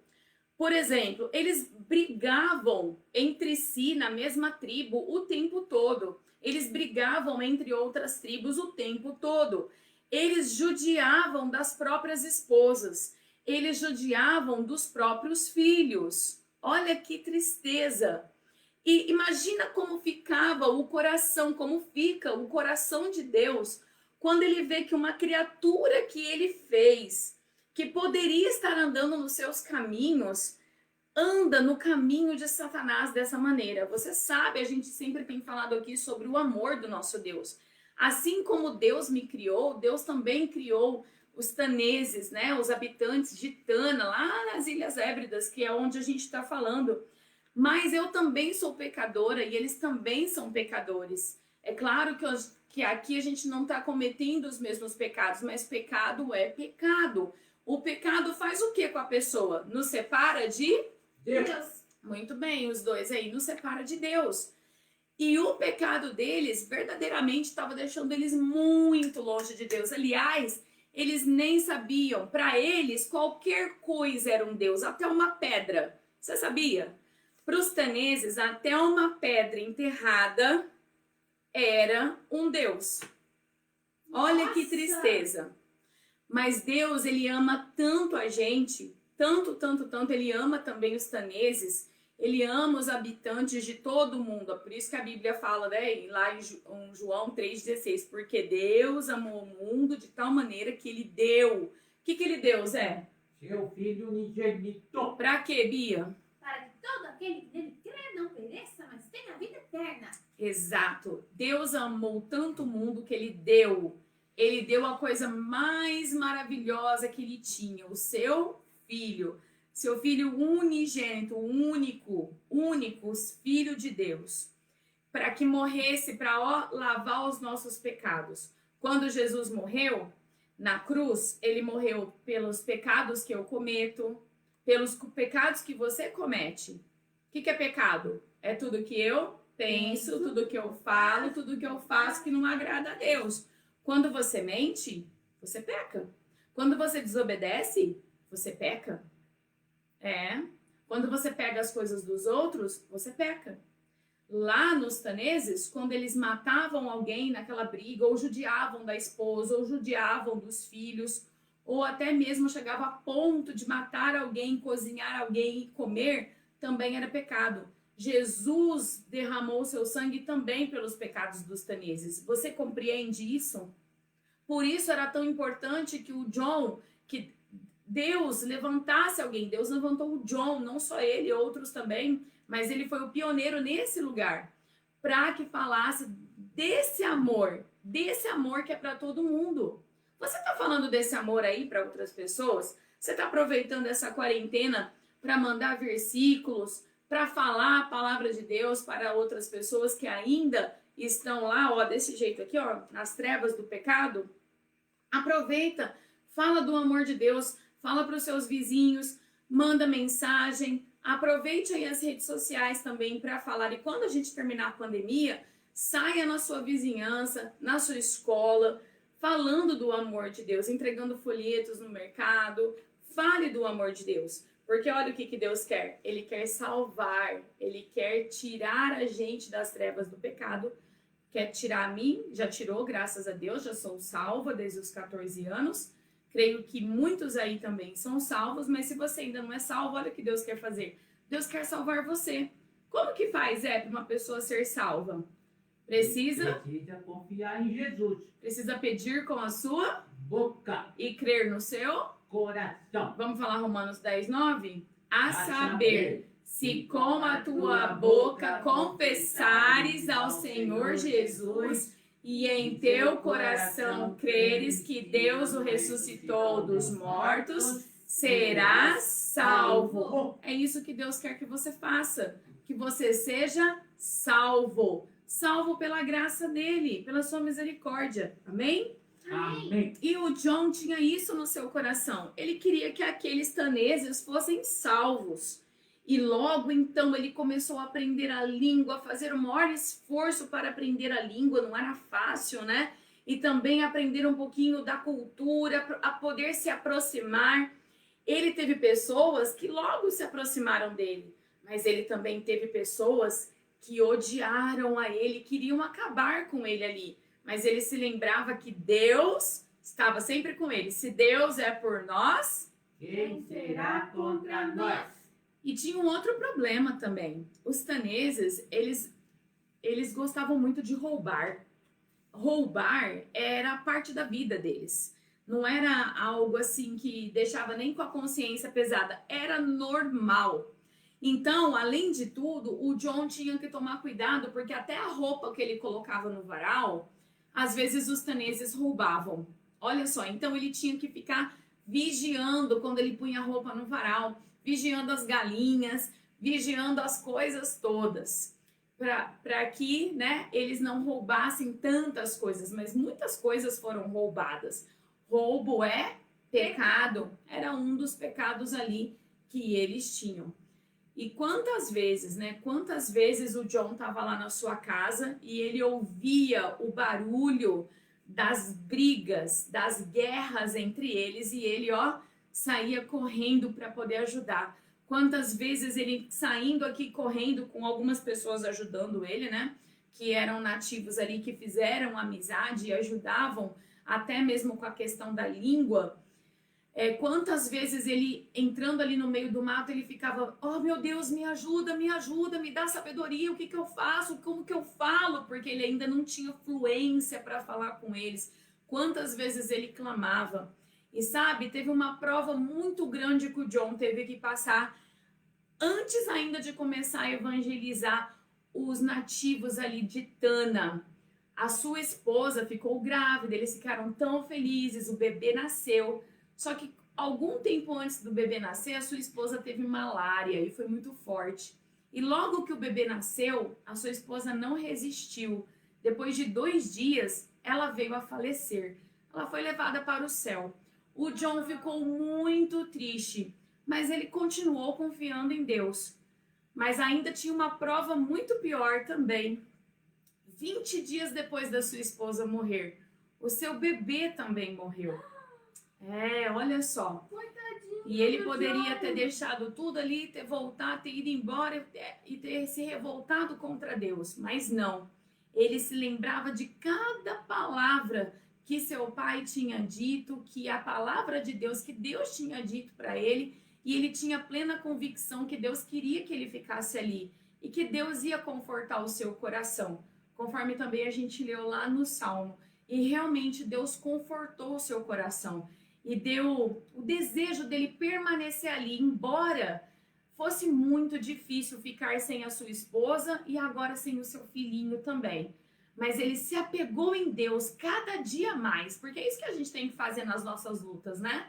Speaker 3: Por exemplo, eles brigavam entre si na mesma tribo o tempo todo. Eles brigavam entre outras tribos o tempo todo. Eles judiavam das próprias esposas. Eles judiavam dos próprios filhos. Olha que tristeza. E imagina como ficava o coração, como fica o coração de Deus quando ele vê que uma criatura que ele fez, que poderia estar andando nos seus caminhos, anda no caminho de Satanás dessa maneira. Você sabe, a gente sempre tem falado aqui sobre o amor do nosso Deus. Assim como Deus me criou, Deus também criou os taneses, né? Os habitantes de Tana, lá nas Ilhas Hébridas, que é onde a gente está falando. Mas eu também sou pecadora e eles também são pecadores. É claro que aqui a gente não está cometendo os mesmos pecados, mas pecado é pecado. O pecado faz o que com a pessoa? Nos separa de
Speaker 1: Deus.
Speaker 3: Muito bem, os dois aí nos separa de Deus. E o pecado deles verdadeiramente estava deixando eles muito longe de Deus. Aliás, eles nem sabiam. Para eles, qualquer coisa era um Deus, até uma pedra. Você sabia? Para os taneses, até uma pedra enterrada era um Deus. Olha que tristeza. Mas Deus, ele ama tanto a gente, tanto, ele ama também os taneses, ele ama os habitantes de todo o mundo. Por isso que a Bíblia fala, né, lá em João 3,16, porque Deus amou o mundo de tal maneira que ele deu. O que ele deu, Zé?
Speaker 2: Seu filho unigênito.
Speaker 3: Pra quê, Bia?
Speaker 1: Para que todo aquele que nele crê não pereça, mas tenha vida eterna.
Speaker 3: Exato. Deus amou tanto o mundo que ele deu. Ele deu a coisa mais maravilhosa que ele tinha, o seu filho unigênito, único, filho de Deus, para que morresse, para lavar os nossos pecados. Quando Jesus morreu na cruz, ele morreu pelos pecados que eu cometo, pelos pecados que você comete. O que é pecado? É tudo que eu penso, tudo que eu falo, tudo que eu faço que não agrada a Deus. Quando você mente, você peca. Quando você desobedece, você peca. Quando você pega as coisas dos outros, você peca. Lá nos taneses, quando eles matavam alguém naquela briga, ou judiavam da esposa, ou judiavam dos filhos, ou até mesmo chegava a ponto de matar alguém, cozinhar alguém e comer, também era pecado. Jesus derramou seu sangue também pelos pecados dos taneses. Você compreende isso? Por isso era tão importante que o John, que Deus levantasse alguém. Deus levantou o John, não só ele, outros também, mas ele foi o pioneiro nesse lugar, para que falasse desse amor que é para todo mundo. Você está falando desse amor aí para outras pessoas? Você está aproveitando essa quarentena para mandar versículos, para falar a palavra de Deus para outras pessoas que ainda estão lá, ó, desse jeito aqui, ó, nas trevas do pecado? Aproveita, fala do amor de Deus, fala para os seus vizinhos, manda mensagem, aproveite aí as redes sociais também para falar. E quando a gente terminar a pandemia, saia na sua vizinhança, na sua escola, falando do amor de Deus, entregando folhetos no mercado, fale do amor de Deus. Porque olha o que Deus quer. Ele quer salvar, ele quer tirar a gente das trevas do pecado, quer tirar a mim, já tirou, graças a Deus, já sou salva desde os 14 anos. Creio que muitos aí também são salvos, mas se você ainda não é salvo, olha o que Deus quer fazer. Deus quer salvar você. Como que faz, para uma pessoa ser salva? Precisa
Speaker 2: confiar em Jesus.
Speaker 3: Precisa pedir com a sua
Speaker 2: boca
Speaker 3: e crer no seu
Speaker 2: coração.
Speaker 3: Vamos falar Romanos 10:9? A saber, se com a tua boca confessares ao Senhor Jesus e em teu coração creres que Deus o ressuscitou dos mortos, serás salvo. É isso que Deus quer que você faça, que você seja salvo. Salvo pela graça dele, pela sua misericórdia. Amém?
Speaker 2: Amém.
Speaker 3: E o John tinha isso no seu coração. Ele queria que aqueles taneses fossem salvos. E logo então ele começou a aprender a língua, a fazer o maior esforço para aprender a língua, não era fácil, né? E também aprender um pouquinho da cultura, a poder se aproximar. Ele teve pessoas que logo se aproximaram dele, mas ele também teve pessoas que odiaram a ele, queriam acabar com ele ali. Mas ele se lembrava que Deus estava sempre com ele. Se Deus é por nós,
Speaker 2: quem será contra nós?
Speaker 3: E tinha um outro problema também. Os taneses, eles gostavam muito de roubar. Roubar era parte da vida deles. Não era algo assim que deixava nem com a consciência pesada. Era normal. Então, além de tudo, o John tinha que tomar cuidado, porque até a roupa que ele colocava no varal, às vezes os taneses roubavam. Olha só, então ele tinha que ficar vigiando quando ele punha a roupa no varal, vigiando as galinhas, vigiando as coisas todas, para que, né, eles não roubassem tantas coisas, mas muitas coisas foram roubadas. Roubo é pecado, era um dos pecados ali que eles tinham. E quantas vezes, né? Quantas vezes o John estava lá na sua casa e ele ouvia o barulho das brigas, das guerras entre eles e ele, ó, saía correndo para poder ajudar. Quantas vezes ele saindo aqui correndo com algumas pessoas ajudando ele, né? Que eram nativos ali, que fizeram amizade e ajudavam até mesmo com a questão da língua. Quantas vezes ele, entrando ali no meio do mato, ele ficava, oh meu Deus, me ajuda, me dá sabedoria, o que que eu faço, como que eu falo, porque ele ainda não tinha fluência para falar com eles. Quantas vezes ele clamava. E sabe, teve uma prova muito grande que o John teve que passar antes ainda de começar a evangelizar os nativos ali de Tana. A sua esposa ficou grávida, eles ficaram tão felizes, o bebê nasceu. Só que algum tempo antes do bebê nascer, a sua esposa teve malária e foi muito forte. E logo que o bebê nasceu, a sua esposa não resistiu. Depois de 2 dias, ela veio a falecer. Ela foi levada para o céu. O John ficou muito triste, mas ele continuou confiando em Deus. Mas ainda tinha uma prova muito pior também. 20 dias depois da sua esposa morrer, o seu bebê também morreu. Olha só.
Speaker 1: Coitadinho.
Speaker 3: E ele poderia ter deixado tudo ali, ter voltado, ter ido embora e ter se revoltado contra Deus. Mas não. Ele se lembrava de cada palavra que seu pai tinha dito, que a palavra de Deus, que Deus tinha dito para ele, e ele tinha plena convicção que Deus queria que ele ficasse ali e que Deus ia confortar o seu coração, conforme também a gente leu lá no Salmo. E realmente Deus confortou o seu coração e deu o desejo dele permanecer ali, embora fosse muito difícil ficar sem a sua esposa e agora sem o seu filhinho também. Mas ele se apegou em Deus cada dia mais, porque é isso que a gente tem que fazer nas nossas lutas, né?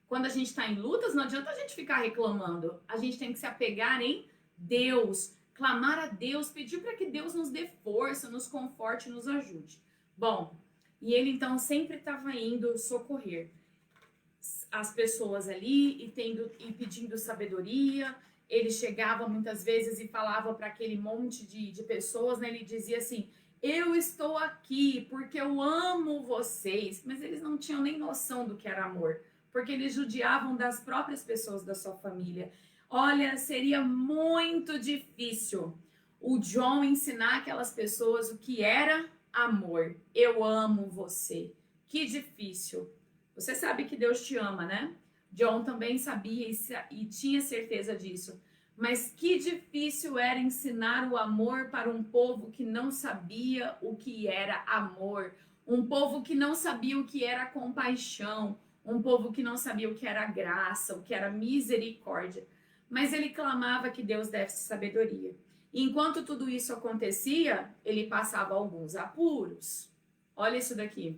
Speaker 3: Quando a gente está em lutas, não adianta a gente ficar reclamando. A gente tem que se apegar em Deus, clamar a Deus, pedir para que Deus nos dê força, nos conforte, nos ajude. Bom, e ele então sempre estava indo socorrer as pessoas ali e pedindo sabedoria. Ele chegava muitas vezes e falava para aquele monte de pessoas, né? Ele dizia assim: eu estou aqui porque eu amo vocês. Mas eles não tinham nem noção do que era amor, porque eles judiavam das próprias pessoas da sua família. Olha, seria muito difícil o John ensinar aquelas pessoas o que era amor. Eu amo você. Que difícil. Você sabe que Deus te ama, né? John também sabia e tinha certeza disso. Mas que difícil era ensinar o amor para um povo que não sabia o que era amor. Um povo que não sabia o que era compaixão. Um povo que não sabia o que era graça, o que era misericórdia. Mas ele clamava que Deus desse sabedoria. E enquanto tudo isso acontecia, ele passava alguns apuros. Olha isso daqui.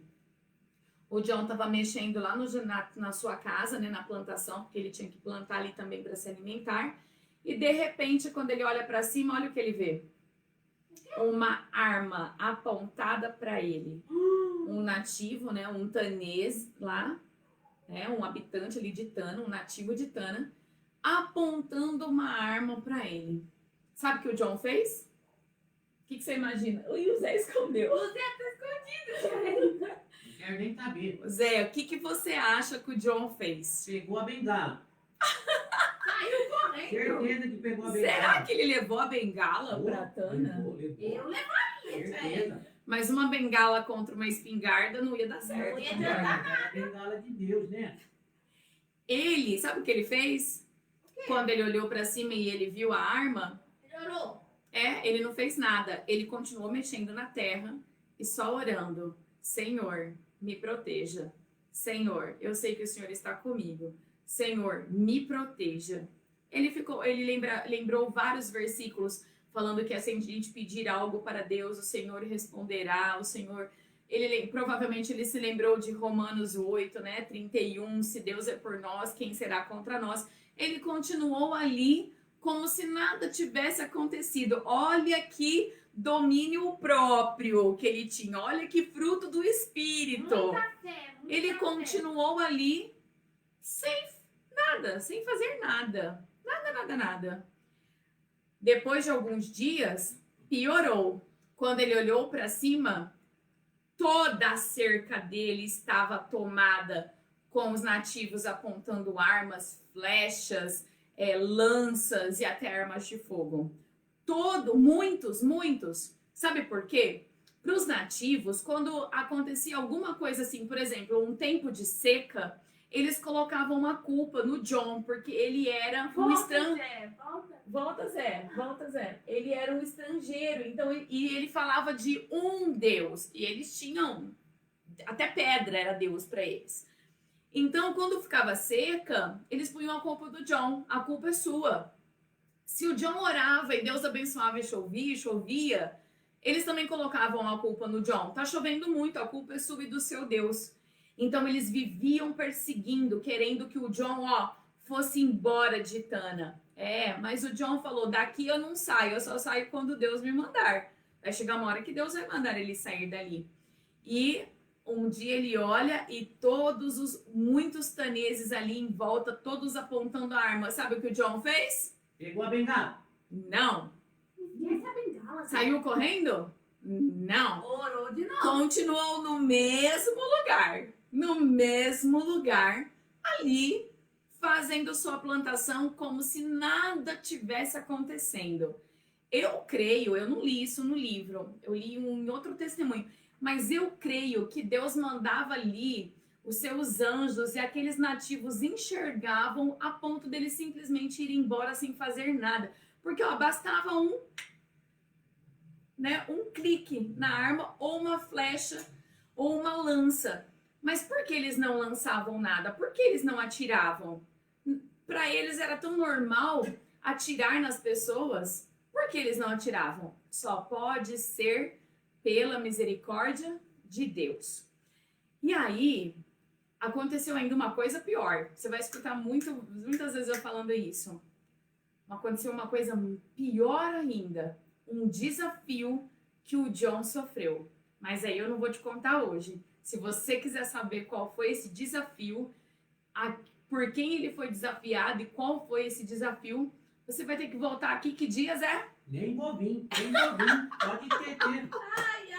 Speaker 3: O John estava mexendo lá na sua casa, né, na plantação, porque ele tinha que plantar ali também para se alimentar. E de repente, quando ele olha para cima, olha o que ele vê. Uma arma apontada para ele. Um nativo, né, um tanês lá, um habitante ali de Tana, um nativo de Tana, apontando uma arma para ele. Sabe o que o John fez? O que você imagina? O Zé escondeu.
Speaker 1: O Zé tá escondido.
Speaker 2: Não quero nem saber.
Speaker 3: Zé, o que você acha que o John fez?
Speaker 2: Pegou a bengala.
Speaker 1: Saiu correndo.
Speaker 2: Certeza que pegou a bengala.
Speaker 3: Será que ele levou a bengala para Tana?
Speaker 2: Levou.
Speaker 1: Eu levaria,
Speaker 2: Certeza.
Speaker 3: Mas uma bengala contra uma espingarda não ia dar certo.
Speaker 1: Não ia
Speaker 3: né?
Speaker 1: dar.
Speaker 2: A bengala de Deus, né?
Speaker 3: Ele, sabe o que ele fez? Quando ele olhou para cima e ele viu a arma,
Speaker 1: Melhorou.
Speaker 3: ele não fez nada. Ele continuou mexendo na terra e só orando. Senhor, me proteja. Senhor, eu sei que o Senhor está comigo. Senhor, me proteja. Ele lembrou vários versículos falando que assim, a gente pedir algo para Deus, o Senhor responderá, o Senhor... Provavelmente ele se lembrou de Romanos 8, né, 31, se Deus é por nós, quem será contra nós? Ele continuou ali como se nada tivesse acontecido. Olha que domínio próprio que ele tinha, olha que fruto do Espírito.
Speaker 1: Muita fé. Muita
Speaker 3: Ele
Speaker 1: fé.
Speaker 3: continuou ali sem nada, sem fazer nada. Nada. Depois de alguns dias, piorou. Quando ele olhou para cima, toda a cerca dele estava tomada com os nativos apontando armas, flechas, lanças e até armas de fogo. Muitos. Sabe por quê? Para os nativos, quando acontecia alguma coisa assim, por exemplo, um tempo de seca, eles colocavam a culpa no John, porque ele era um estrangeiro. Volta, Zé. Ele era um estrangeiro, então, e ele falava de um Deus, e eles tinham, até pedra era Deus para eles. Então, quando ficava seca, eles punham a culpa do John, a culpa é sua. Se o John orava e Deus abençoava e chovia, eles também colocavam a culpa no John. Tá chovendo muito, a culpa é sua e do seu Deus. Então, eles viviam perseguindo, querendo que o John, fosse embora de Tana. Mas o John falou, daqui eu não saio, eu só saio quando Deus me mandar. Vai chegar uma hora que Deus vai mandar ele sair dali. E um dia ele olha e muitos taneses ali em volta, todos apontando a arma. Sabe o que o John fez?
Speaker 2: Pegou a bengala.
Speaker 3: Não.
Speaker 1: Esquece a bengala.
Speaker 3: Saiu correndo? Não.
Speaker 1: Orou de novo.
Speaker 3: Continuou no mesmo lugar. No mesmo lugar. Ali, fazendo sua plantação como se nada tivesse acontecendo. Eu creio, eu não li isso no livro, eu li em outro testemunho, mas eu creio que Deus mandava ali os seus anjos e aqueles nativos enxergavam a ponto deles simplesmente ir embora sem fazer nada. Porque ó, bastava um clique na arma, ou uma flecha, ou uma lança. Mas por que eles não lançavam nada? Por que eles não atiravam? Para eles era tão normal atirar nas pessoas. Por que eles não atiravam? Só pode ser pela misericórdia de Deus. E aí, aconteceu ainda uma coisa pior. Você vai escutar muitas vezes eu falando isso. Aconteceu uma coisa pior ainda. Um desafio que o John sofreu. Mas aí eu não vou te contar hoje. Se você quiser saber qual foi esse desafio, por quem ele foi desafiado e qual foi esse desafio, você vai ter que voltar aqui. Que dias é?
Speaker 2: Nem vou vir. Pode ter.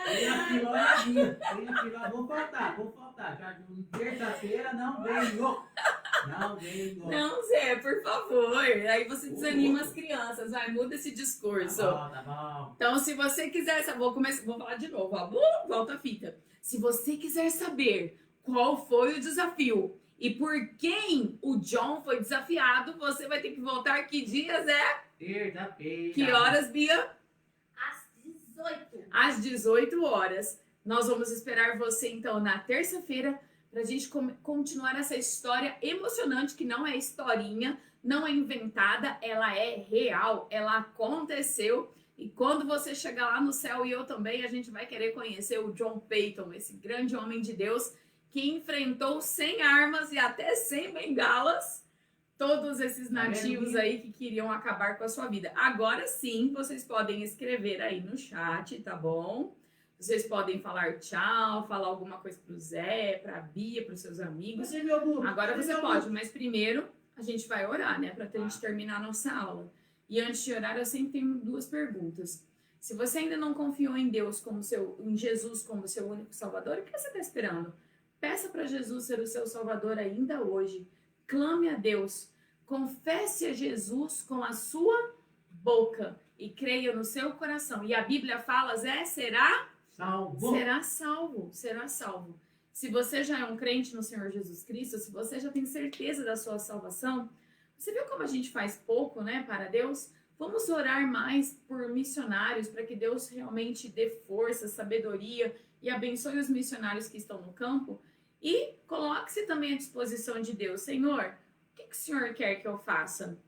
Speaker 2: Tem a filória, vou faltar. Já terça-feira não venho.
Speaker 3: Não, Zé, por favor. Aí você desanima as crianças. Vai, muda esse discurso.
Speaker 2: Tá bom.
Speaker 3: Então, se você quiser, vou falar de novo. Ó. Volta a fita. Se você quiser saber qual foi o desafio e por quem o John foi desafiado, você vai ter que voltar. Que dias é?
Speaker 2: Terça-feira.
Speaker 3: Que horas, Bia?
Speaker 1: Às 18.
Speaker 3: Às 18 horas. Nós vamos esperar você, então, na terça-feira, para a gente continuar essa história emocionante, que não é historinha, não é inventada, ela é real, ela aconteceu. E quando você chegar lá no céu, e eu também, a gente vai querer conhecer o John Peyton, esse grande homem de Deus, que enfrentou sem armas e até sem bengalas todos esses nativos aí que queriam acabar com a sua vida. Agora sim, vocês podem escrever aí no chat, tá bom? Vocês podem falar tchau, falar alguma coisa pro Zé, pra Bia, pros seus amigos. Agora você pode, mas primeiro a gente vai orar, né? Pra gente terminar a nossa aula. E antes de orar, eu sempre tenho duas perguntas. Se você ainda não confiou em Deus em Jesus como seu único Salvador, o que você está esperando? Peça para Jesus ser o seu Salvador ainda hoje. Clame a Deus. Confesse a Jesus com a sua boca e creia no seu coração. E a Bíblia fala, Zé, será salvo. Será salvo. Se você já é um crente no Senhor Jesus Cristo, se você já tem certeza da sua salvação, você viu como a gente faz pouco, né, para Deus? Vamos orar mais por missionários, para que Deus realmente dê força, sabedoria e abençoe os missionários que estão no campo. E coloque-se também à disposição de Deus. Senhor, o que o Senhor quer que eu faça?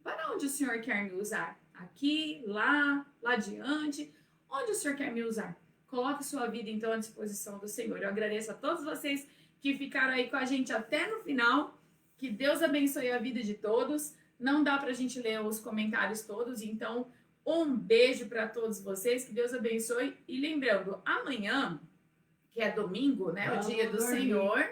Speaker 3: Para onde o Senhor quer me usar? Aqui, lá adiante? Onde o Senhor quer me usar? Coloque sua vida, então, à disposição do Senhor. Eu agradeço a todos vocês que ficaram aí com a gente até no final. Que Deus abençoe a vida de todos. Não dá pra gente ler os comentários todos, então um beijo para todos vocês. Que Deus abençoe. E lembrando, amanhã, que é domingo, né? O dia do Senhor.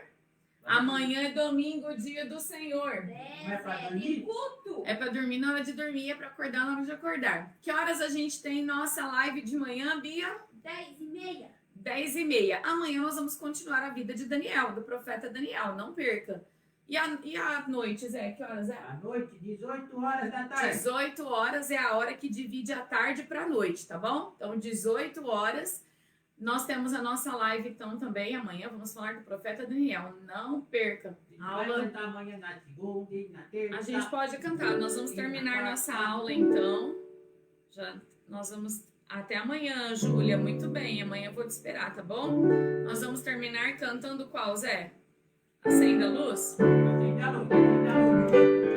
Speaker 3: Amanhã é domingo, o dia do Senhor.
Speaker 2: Não é pra dormir?
Speaker 1: Culto.
Speaker 3: É pra dormir na hora de dormir, é pra acordar na hora de acordar. Que horas a gente tem nossa live de manhã, Bia?
Speaker 1: 10h30.
Speaker 3: 10h30. Amanhã nós vamos continuar a vida de Daniel, do profeta Daniel. Não perca. E a noite, Zé? Que horas é?
Speaker 2: À noite, 18 horas da tarde.
Speaker 3: 18 horas é a hora que divide a tarde para a noite, tá bom? Então, 18 horas. Nós temos a nossa live, então, também. Amanhã vamos falar do profeta Daniel. Não perca.
Speaker 2: Vai cantar amanhã na segunda e na terça.
Speaker 3: A gente pode cantar. Nós vamos terminar nossa aula, então. Nós vamos... Até amanhã, Júlia. Muito bem. Amanhã eu vou te esperar, tá bom? Nós vamos terminar cantando qual, Zé? Acenda a luz?
Speaker 2: Acenda a luz.